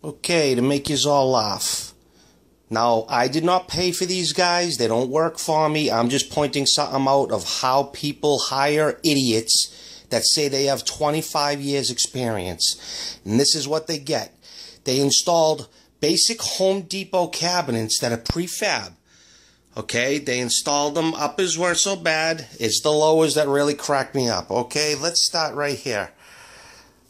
Okay, to make yous all laugh. Now, I did not pay for these guys. They don't work for me. I'm just pointing something out of how people hire idiots that say they have 25 years experience. And this is what they get. They installed basic Home Depot cabinets that are prefab. Okay, they installed them. Uppers weren't so bad. It's the lowers that really crack me up. Okay, let's start right here.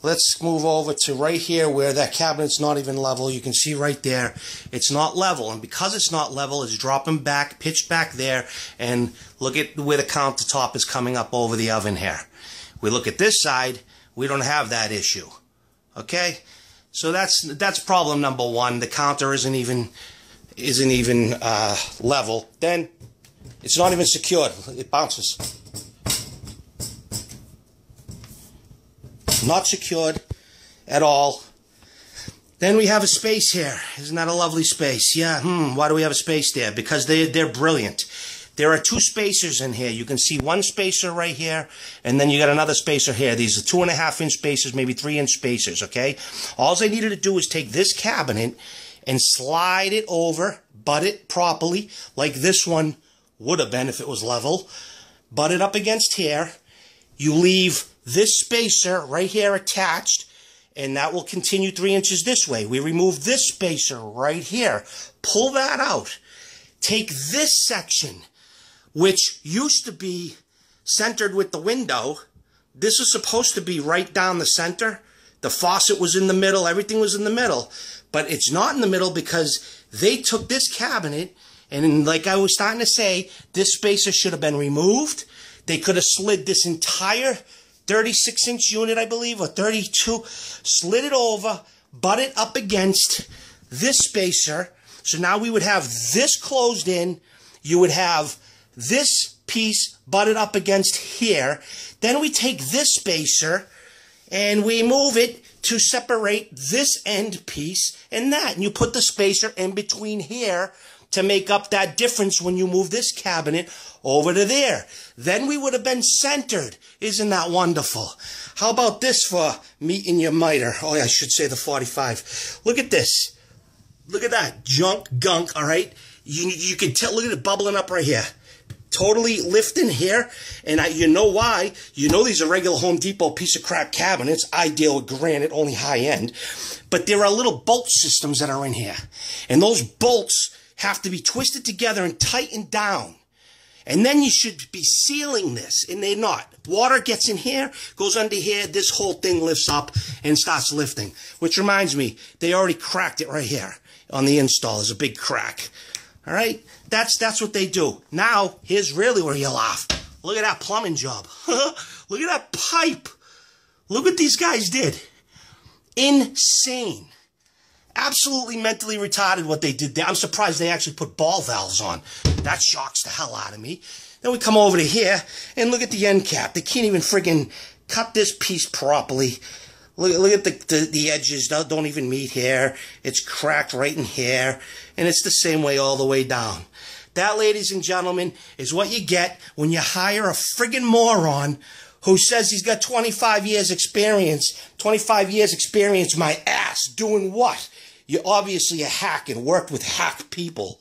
Let's move over to right here where that cabinet's not even level. You can see right there, it's not level. And because it's not level, it's dropping back, pitched back there. And look at where the countertop is coming up over the oven here. We look at this side, we don't have that issue. Okay? So that's problem number one. The counter isn't even level. Then it's not even secured. It bounces. Not secured at all. Then we have a space here. Isn't that a lovely space? Yeah, why do we have a space there? Because they're brilliant. There are two spacers in here. You can see one spacer right here, and then you got another spacer here. These are 2.5-inch spacers, maybe 3-inch spacers, okay? All I needed to do is take this cabinet and slide it over, butt it properly, like this one would have been if it was level. Butt it up against here. You leave this spacer right here attached, and that will continue 3 inches this way. We remove this spacer right here. Pull that out. Take this section, which used to be centered with the window. This was supposed to be right down the center. The faucet was in the middle. Everything was in the middle. But it's not in the middle because they took this cabinet, and like I was starting to say, this spacer should have been removed. They could have slid this entire 36-inch unit, I believe, or 32, slid it over, butt it up against this spacer. So now we would have this closed in. You would have this piece butted up against here. Then we take this spacer and we move it to separate this end piece and that. And you put the spacer in between here to make up that difference when you move this cabinet over to there. Then we would have been centered. Isn't that wonderful? How about this for meeting your miter? Oh, I should say the 45. Look at this. Look at that. Gunk, all right? You can tell, look at it bubbling up right here. Totally lifting here. And you know why? You know these are regular Home Depot piece of crap cabinets. I deal with granite, only high end. But there are little bolt systems that are in here. And those bolts have to be twisted together and tightened down. And then you should be sealing this, and they're not. Water gets in here, goes under here, this whole thing lifts up and starts lifting. Which reminds me, they already cracked it right here on the install. There's a big crack. All right? That's what they do. Now, here's really where you laugh. Look at that plumbing job. Look at that pipe. Look what these guys did. Insane. Absolutely mentally retarded what they did there. I'm surprised they actually put ball valves on. That shocks the hell out of me. Then we come over to here and look at the end cap. They can't even friggin' cut this piece properly. Look at the edges. Don't even meet here. It's cracked right in here. And it's the same way all the way down. That, ladies and gentlemen, is what you get when you hire a friggin' moron who says he's got 25 years experience. 25 years experience, my ass. Doing what? You're obviously a hack and worked with hack people.